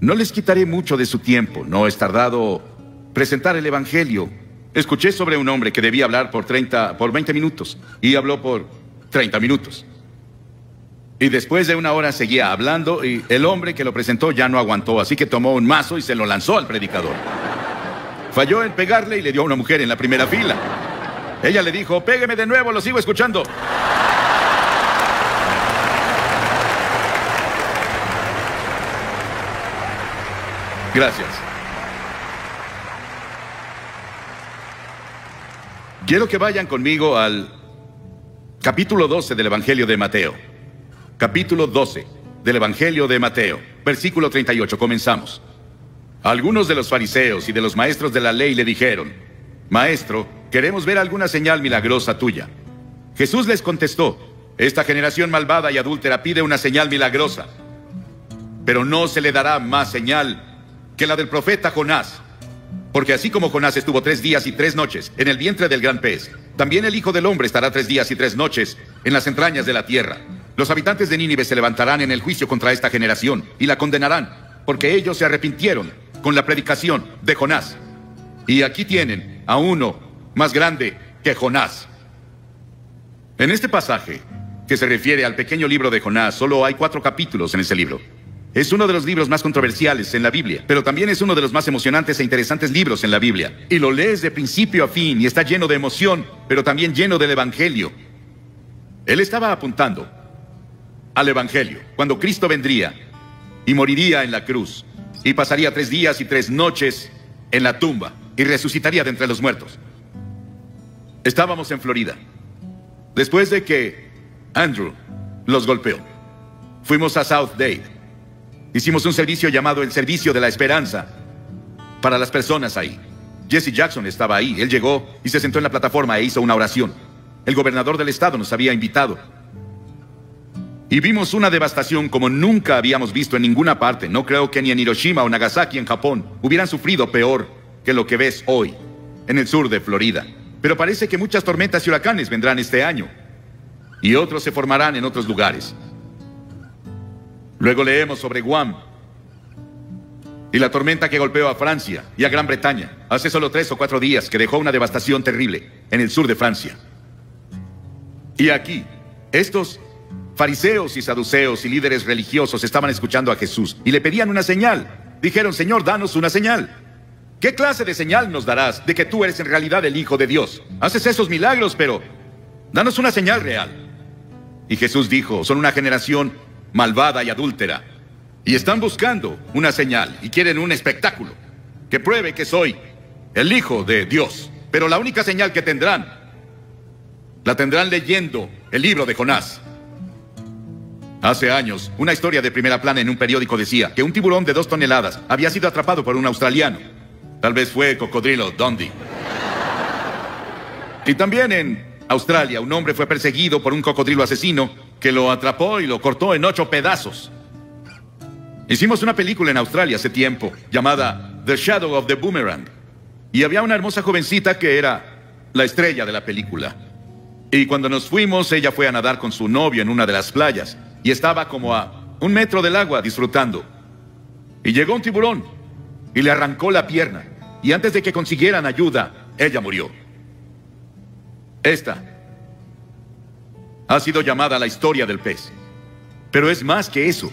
No les quitaré mucho de su tiempo. No es tardado presentar el Evangelio. Escuché sobre un hombre que debía hablar por 20 minutos. Y habló por 30 minutos. Y después de una hora seguía hablando y el hombre que lo presentó ya no aguantó. Así que tomó un mazo y se lo lanzó al predicador. Falló en pegarle y le dio a una mujer en la primera fila. Ella le dijo: pégueme de nuevo, lo sigo escuchando. Gracias. Quiero que vayan conmigo al capítulo 12 del Evangelio de Mateo. Capítulo 12 del Evangelio de Mateo, versículo 38. Comenzamos. Algunos de los fariseos y de los maestros de la ley le dijeron: Maestro, queremos ver alguna señal milagrosa tuya. Jesús les contestó: esta generación malvada y adúltera pide una señal milagrosa, pero no se le dará más señal que la del profeta Jonás. Porque así como Jonás estuvo 3 días y 3 noches en el vientre del gran pez, también el Hijo del Hombre estará 3 días y 3 noches en las entrañas de la tierra. Los habitantes de Nínive se levantarán en el juicio contra esta generación y la condenarán, porque ellos se arrepintieron con la predicación de Jonás. Y aquí tienen a uno más grande que Jonás. En este pasaje, que se refiere al pequeño libro de Jonás, solo hay 4 capítulos en ese libro. Es uno de los libros más controversiales en la Biblia, pero también es uno de los más emocionantes e interesantes libros en la Biblia. Y lo lees de principio a fin y está lleno de emoción, pero también lleno del Evangelio. Él estaba apuntando al Evangelio, cuando Cristo vendría y moriría en la cruz, y pasaría 3 días y 3 noches en la tumba, y resucitaría de entre los muertos. Estábamos en Florida, después de que Andrew los golpeó. Fuimos a South Dade. Hicimos un servicio llamado el Servicio de la Esperanza para las personas ahí. Jesse Jackson estaba ahí. Él llegó y se sentó en la plataforma e hizo una oración. El gobernador del estado nos había invitado. Y vimos una devastación como nunca habíamos visto en ninguna parte. No creo que ni en Hiroshima o Nagasaki en Japón hubieran sufrido peor que lo que ves hoy en el sur de Florida. Pero parece que muchas tormentas y huracanes vendrán este año, y otros se formarán en otros lugares. Luego leemos sobre Guam y la tormenta que golpeó a Francia y a Gran Bretaña hace solo 3 o 4 días, que dejó una devastación terrible en el sur de Francia. Y aquí, estos fariseos y saduceos y líderes religiosos estaban escuchando a Jesús y le pedían una señal. Dijeron: Señor, danos una señal. ¿Qué clase de señal nos darás de que tú eres en realidad el Hijo de Dios? Haces esos milagros, pero danos una señal real. Y Jesús dijo: son una generación malvada y adúltera, y están buscando una señal y quieren un espectáculo que pruebe que soy el Hijo de Dios. Pero la única señal que tendrán, la tendrán leyendo el libro de Jonás. Hace años, una historia de primera plana en un periódico decía que un tiburón de 2 toneladas había sido atrapado por un australiano. Tal vez fue Cocodrilo Dundee. Y también en Australia, un hombre fue perseguido por un cocodrilo asesino que lo atrapó y lo cortó en 8 pedazos. Hicimos una película en Australia hace tiempo llamada The Shadow of the Boomerang, y había una hermosa jovencita que era la estrella de la película. Y cuando nos fuimos, ella fue a nadar con su novio en una de las playas y estaba como a 1 metro del agua disfrutando. Y llegó un tiburón y le arrancó la pierna, y antes de que consiguieran ayuda, ella murió. Esta ha sido llamada la historia del pez. Pero es más que eso.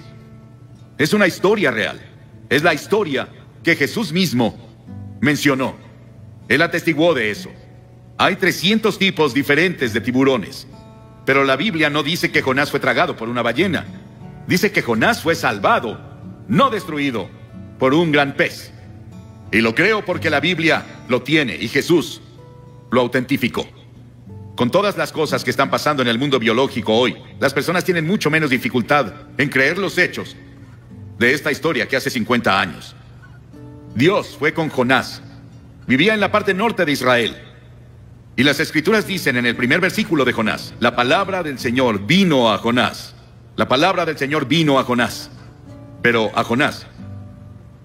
Es una historia real. Es la historia que Jesús mismo mencionó. Él atestiguó de eso. Hay 300 tipos diferentes de tiburones. Pero la Biblia no dice que Jonás fue tragado por una ballena. Dice que Jonás fue salvado, no destruido, por un gran pez. Y lo creo porque la Biblia lo tiene y Jesús lo autentificó. Con todas las cosas que están pasando en el mundo biológico hoy, las personas tienen mucho menos dificultad en creer los hechos de esta historia que hace 50 años. Dios fue con Jonás. Vivía en la parte norte de Israel. Y las Escrituras dicen en el primer versículo de Jonás: la palabra del Señor vino a Jonás. La palabra del Señor vino a Jonás. Pero a Jonás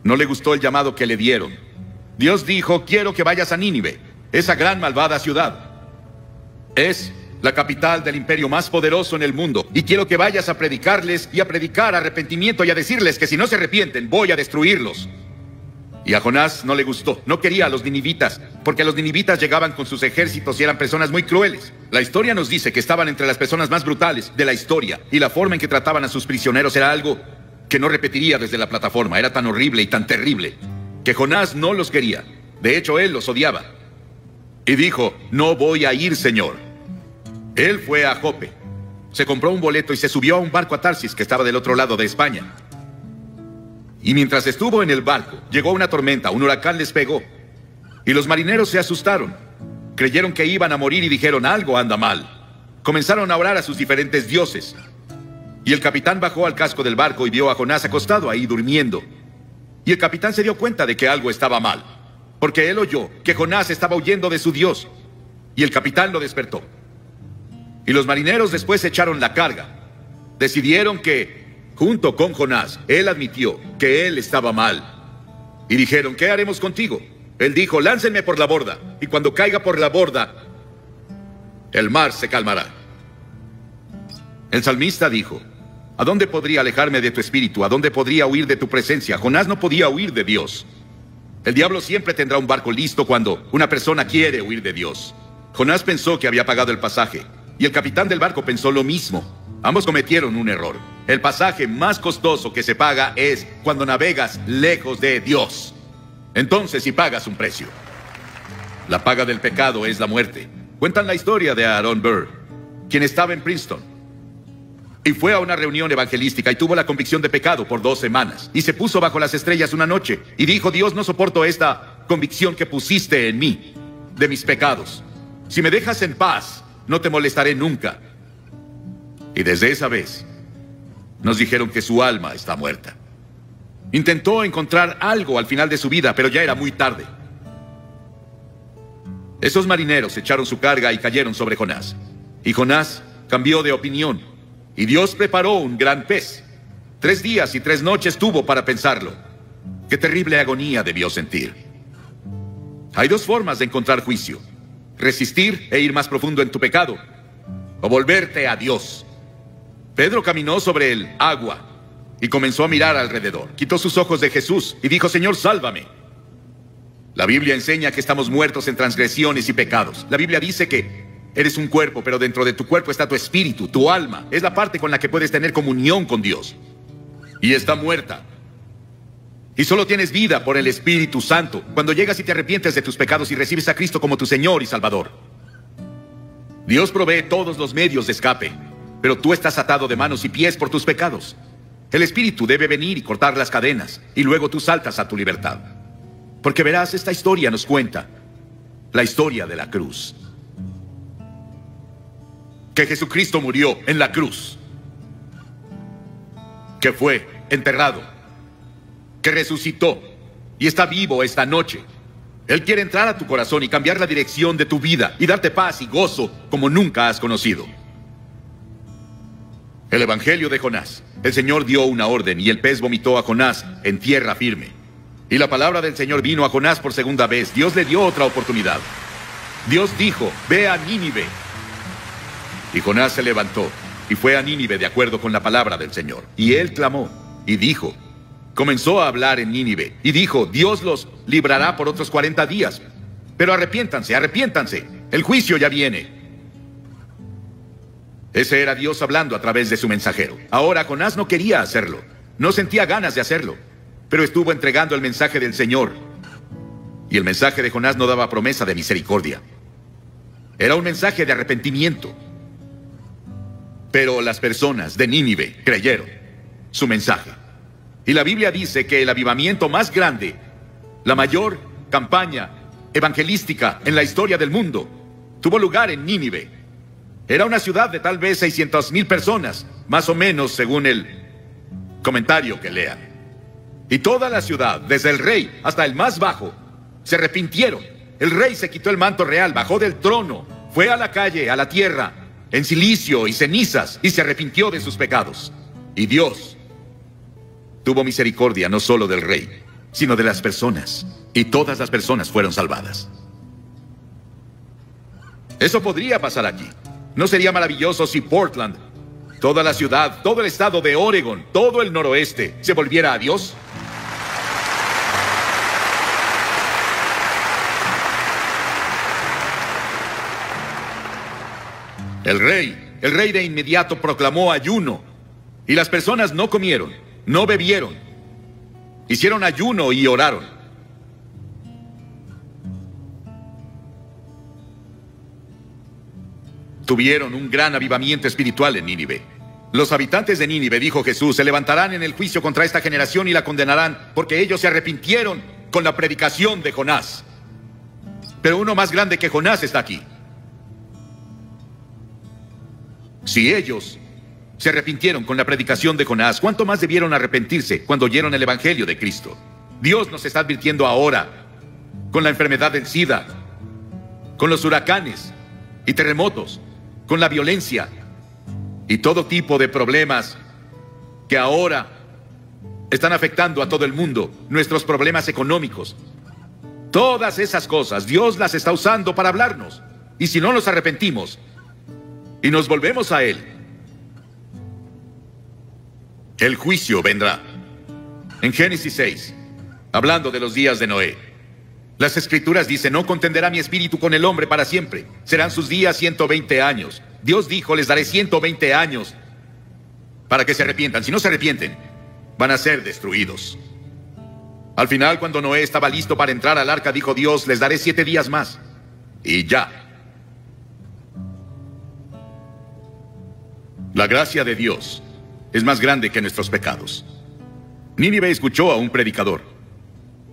no le gustó el llamado que le dieron. Dios dijo: quiero que vayas a Nínive, esa gran malvada ciudad. Es la capital del imperio más poderoso en el mundo, y quiero que vayas a predicarles y a predicar arrepentimiento y a decirles que si no se arrepienten, voy a destruirlos. Y a Jonás no le gustó, no quería a los ninivitas, porque los ninivitas llegaban con sus ejércitos y eran personas muy crueles. La historia nos dice que estaban entre las personas más brutales de la historia, y la forma en que trataban a sus prisioneros era algo que no repetiría desde la plataforma. Era tan horrible y tan terrible que Jonás no los quería. De hecho, él los odiaba. Y dijo: no voy a ir, Señor. Él fue a Jope, se compró un boleto y se subió a un barco a Tarsis, que estaba del otro lado de España. Y mientras estuvo en el barco, llegó una tormenta, un huracán les pegó. Y los marineros se asustaron. Creyeron que iban a morir y dijeron: algo anda mal. Comenzaron a orar a sus diferentes dioses. Y el capitán bajó al casco del barco y vio a Jonás acostado ahí durmiendo. Y el capitán se dio cuenta de que algo estaba mal, porque él oyó que Jonás estaba huyendo de su Dios. Y el capitán lo despertó. Y los marineros después echaron la carga. Decidieron que, junto con Jonás, él admitió que él estaba mal. Y dijeron: ¿qué haremos contigo? Él dijo: láncenme por la borda, y cuando caiga por la borda, el mar se calmará. El salmista dijo: ¿a dónde podría alejarme de tu espíritu? ¿A dónde podría huir de tu presencia? Jonás no podía huir de Dios. El diablo siempre tendrá un barco listo cuando una persona quiere huir de Dios. Jonás pensó que había pagado el pasaje, y el capitán del barco pensó lo mismo. Ambos cometieron un error. El pasaje más costoso que se paga es cuando navegas lejos de Dios. Entonces sí pagas un precio. La paga del pecado es la muerte. Cuentan la historia de Aaron Burr, quien estaba en Princeton y fue a una reunión evangelística y tuvo la convicción de pecado por 2 semanas. Y se puso bajo las estrellas una noche y dijo: Dios, no soporto esta convicción que pusiste en mí de mis pecados. Si me dejas en paz, no te molestaré nunca. Y desde esa vez nos dijeron que su alma está muerta. Intentó encontrar algo al final de su vida, pero ya era muy tarde. Esos marineros echaron su carga y cayeron sobre Jonás. Y Jonás cambió de opinión. Y Dios preparó un gran pez. 3 días y 3 noches tuvo para pensarlo. Qué terrible agonía debió sentir. Hay 2 formas de encontrar juicio: resistir e ir más profundo en tu pecado, o volverte a Dios. Pedro caminó sobre el agua y comenzó a mirar alrededor. Quitó sus ojos de Jesús y dijo: Señor, sálvame. La Biblia enseña que estamos muertos en transgresiones y pecados. La Biblia dice que eres un cuerpo, pero dentro de tu cuerpo está tu espíritu, tu alma. Es la parte con la que puedes tener comunión con Dios. Y está muerta. Y solo tienes vida por el Espíritu Santo cuando llegas y te arrepientes de tus pecados y recibes a Cristo como tu Señor y Salvador. Dios provee todos los medios de escape, pero tú estás atado de manos y pies por tus pecados. El Espíritu debe venir y cortar las cadenas, y luego tú saltas a tu libertad. Porque verás, esta historia nos cuenta la historia de la cruz. Que Jesucristo murió en la cruz, que fue enterrado, que resucitó y está vivo esta noche. Él quiere entrar a tu corazón y cambiar la dirección de tu vida y darte paz y gozo como nunca has conocido. El Evangelio de Jonás. El Señor dio una orden y el pez vomitó a Jonás en tierra firme. Y la palabra del Señor vino a Jonás por segunda vez. Dios le dio otra oportunidad. Dios dijo: ve a Nínive. Y Jonás se levantó y fue a Nínive de acuerdo con la palabra del Señor. Y él clamó y dijo, comenzó a hablar en Nínive y dijo: Dios los librará por otros 40 días. Pero arrepiéntanse, arrepiéntanse. El juicio ya viene. Ese era Dios hablando a través de su mensajero. Ahora Jonás no quería hacerlo. No sentía ganas de hacerlo. Pero estuvo entregando el mensaje del Señor. Y el mensaje de Jonás no daba promesa de misericordia. Era un mensaje de arrepentimiento. Pero las personas de Nínive creyeron su mensaje. Y la Biblia dice que el avivamiento más grande, la mayor campaña evangelística en la historia del mundo, tuvo lugar en Nínive. Era una ciudad de tal vez 600,000 personas, más o menos según el comentario que lean. Y toda la ciudad, desde el rey hasta el más bajo, se arrepintieron. El rey se quitó el manto real, bajó del trono, fue a la calle, a la tierra, en cilicio y cenizas, y se arrepintió de sus pecados. Y Dios tuvo misericordia no solo del rey, sino de las personas. Y todas las personas fueron salvadas. Eso podría pasar aquí. ¿No sería maravilloso si Portland, toda la ciudad, todo el estado de Oregon, todo el noroeste, se volviera a Dios? El rey de inmediato proclamó ayuno, y las personas no comieron, no bebieron, hicieron ayuno y oraron. Tuvieron un gran avivamiento espiritual en Nínive. Los habitantes de Nínive, dijo Jesús, se levantarán en el juicio contra esta generación y la condenarán, porque ellos se arrepintieron con la predicación de Jonás. Pero uno más grande que Jonás está aquí. Si ellos se arrepintieron con la predicación de Jonás, ¿cuánto más debieron arrepentirse cuando oyeron el evangelio de Cristo? Dios nos está advirtiendo ahora, con la enfermedad del SIDA, con los huracanes y terremotos, con la violencia y todo tipo de problemas que ahora están afectando a todo el mundo, nuestros problemas económicos. Todas esas cosas, Dios las está usando para hablarnos. Y si no nos arrepentimos y nos volvemos a Él, el juicio vendrá. En Génesis 6, hablando de los días de Noé, las Escrituras dicen, no contenderá mi espíritu con el hombre para siempre. Serán sus días 120 años. Dios dijo, les daré 120 años para que se arrepientan. Si no se arrepienten, van a ser destruidos. Al final, cuando Noé estaba listo para entrar al arca, dijo Dios, les daré 7 días más. Y ya. La gracia de Dios es más grande que nuestros pecados. Nínive escuchó a un predicador.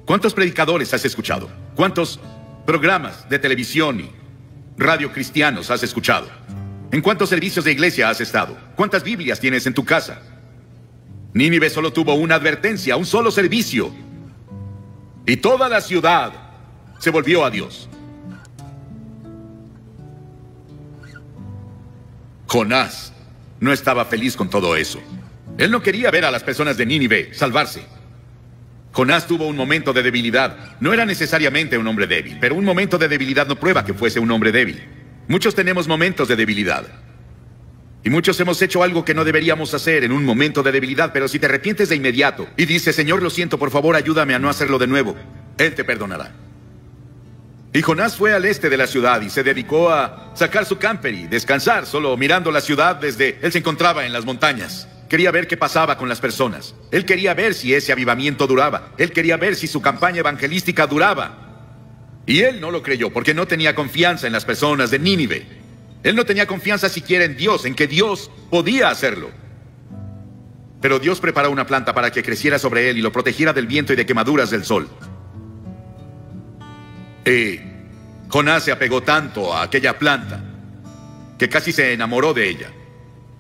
¿Cuántos predicadores has escuchado? ¿Cuántos programas de televisión y radio cristianos has escuchado? ¿En cuántos servicios de iglesia has estado? ¿Cuántas Biblias tienes en tu casa? Nínive solo tuvo una advertencia, un solo servicio. Y toda la ciudad se volvió a Dios. Jonás no estaba feliz con todo eso. Él no quería ver a las personas de Nínive salvarse. Jonás tuvo un momento de debilidad. No era necesariamente un hombre débil, pero un momento de debilidad no prueba que fuese un hombre débil. Muchos tenemos momentos de debilidad. Y muchos hemos hecho algo que no deberíamos hacer en un momento de debilidad, pero si te arrepientes de inmediato y dices, Señor, lo siento, por favor, ayúdame a no hacerlo de nuevo, Él te perdonará. Y Jonás fue al este de la ciudad y se dedicó a sacar su camper y descansar, solo mirando la ciudad desde... Él se encontraba en las montañas. Quería ver qué pasaba con las personas. Él quería ver si ese avivamiento duraba. Él quería ver si su campaña evangelística duraba. Y él no lo creyó porque no tenía confianza en las personas de Nínive. Él no tenía confianza siquiera en Dios, en que Dios podía hacerlo. Pero Dios preparó una planta para que creciera sobre él y lo protegiera del viento y de quemaduras del sol. Jonás se apegó tanto a aquella planta que casi se enamoró de ella.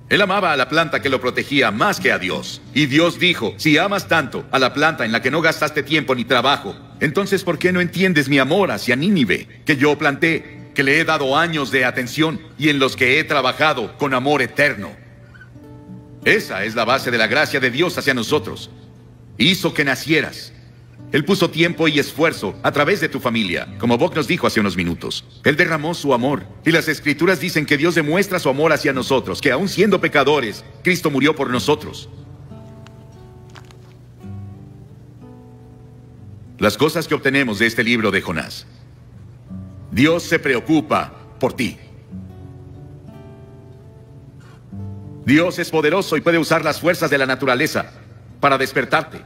Él amaba a la planta que lo protegía más que a Dios. Y Dios dijo, si amas tanto a la planta en la que no gastaste tiempo ni trabajo, entonces ¿por qué no entiendes mi amor hacia Nínive, que yo planté, que le he dado años de atención y en los que he trabajado con amor eterno? Esa es la base de la gracia de Dios hacia nosotros. Hizo que nacieras. Él puso tiempo y esfuerzo a través de tu familia, como Bob nos dijo hace unos minutos. Él derramó su amor. Y las Escrituras dicen que Dios demuestra su amor hacia nosotros, que aún siendo pecadores, Cristo murió por nosotros. Las cosas que obtenemos de este libro de Jonás. Dios se preocupa por ti. Dios es poderoso y puede usar las fuerzas de la naturaleza para despertarte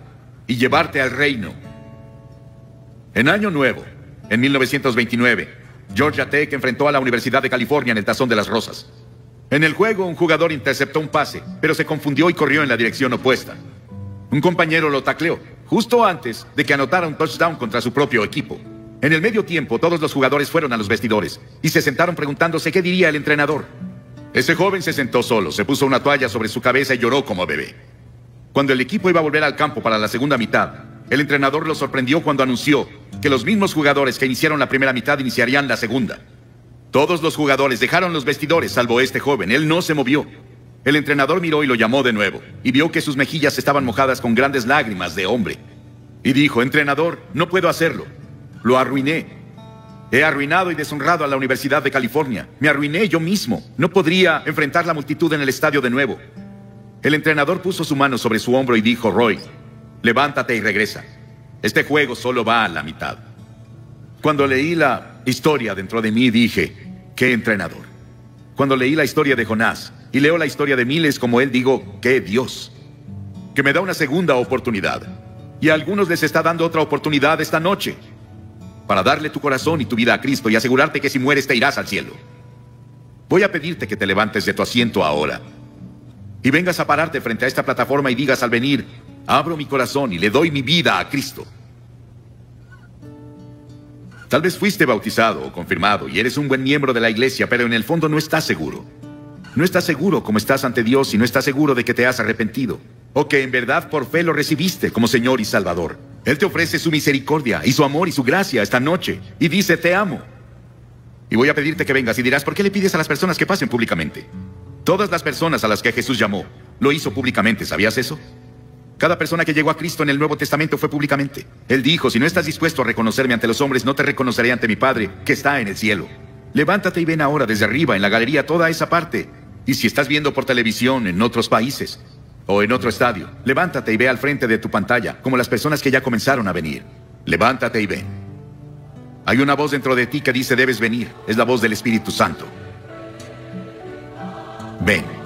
y llevarte al reino. En Año Nuevo, en 1929, Georgia Tech enfrentó a la Universidad de California en el Tazón de las Rosas. En el juego, un jugador interceptó un pase, pero se confundió y corrió en la dirección opuesta. Un compañero lo tacleó, justo antes de que anotara un touchdown contra su propio equipo. En el medio tiempo, todos los jugadores fueron a los vestidores y se sentaron preguntándose qué diría el entrenador. Ese joven se sentó solo, se puso una toalla sobre su cabeza y lloró como bebé. Cuando el equipo iba a volver al campo para la segunda mitad, el entrenador lo sorprendió cuando anunció que los mismos jugadores que iniciaron la primera mitad iniciarían la segunda. Todos los jugadores dejaron los vestidores, salvo este joven. Él no se movió. El entrenador miró y lo llamó de nuevo, y vio que sus mejillas estaban mojadas con grandes lágrimas de hombre. Y dijo, entrenador, no puedo hacerlo. Lo arruiné. He arruinado y deshonrado a la Universidad de California. Me arruiné yo mismo. No podría enfrentar la multitud en el estadio de nuevo. El entrenador puso su mano sobre su hombro y dijo: Roy, levántate y regresa. Este juego solo va a la mitad. Cuando leí la historia dentro de mí, dije: ¿qué entrenador? Cuando leí la historia de Jonás y leo la historia de miles como él, digo: ¿qué Dios? Que me da una segunda oportunidad. Y a algunos les está dando otra oportunidad esta noche, para darle tu corazón y tu vida a Cristo y asegurarte que si mueres te irás al cielo. Voy a pedirte que te levantes de tu asiento ahora y vengas a pararte frente a esta plataforma y digas al venir: abro mi corazón y le doy mi vida a Cristo. Tal vez fuiste bautizado o confirmado y eres un buen miembro de la iglesia, pero en el fondo no estás seguro. No estás seguro cómo estás ante Dios y no estás seguro de que te has arrepentido, o que en verdad por fe lo recibiste como Señor y Salvador. Él te ofrece su misericordia y su amor y su gracia esta noche y dice: te amo. Y voy a pedirte que vengas y dirás: ¿por qué le pides a las personas que pasen públicamente? Todas las personas a las que Jesús llamó, lo hizo públicamente. ¿Sabías eso? Cada persona que llegó a Cristo en el Nuevo Testamento fue públicamente. Él dijo: si no estás dispuesto a reconocerme ante los hombres, no te reconoceré ante mi Padre que está en el cielo. Levántate y ven ahora desde arriba en la galería toda esa parte. Y si estás viendo por televisión en otros países o en otro estadio, levántate y ve al frente de tu pantalla, como las personas que ya comenzaron a venir. Levántate y ven. Hay una voz dentro de ti que dice: debes venir. Es la voz del Espíritu Santo. Ven.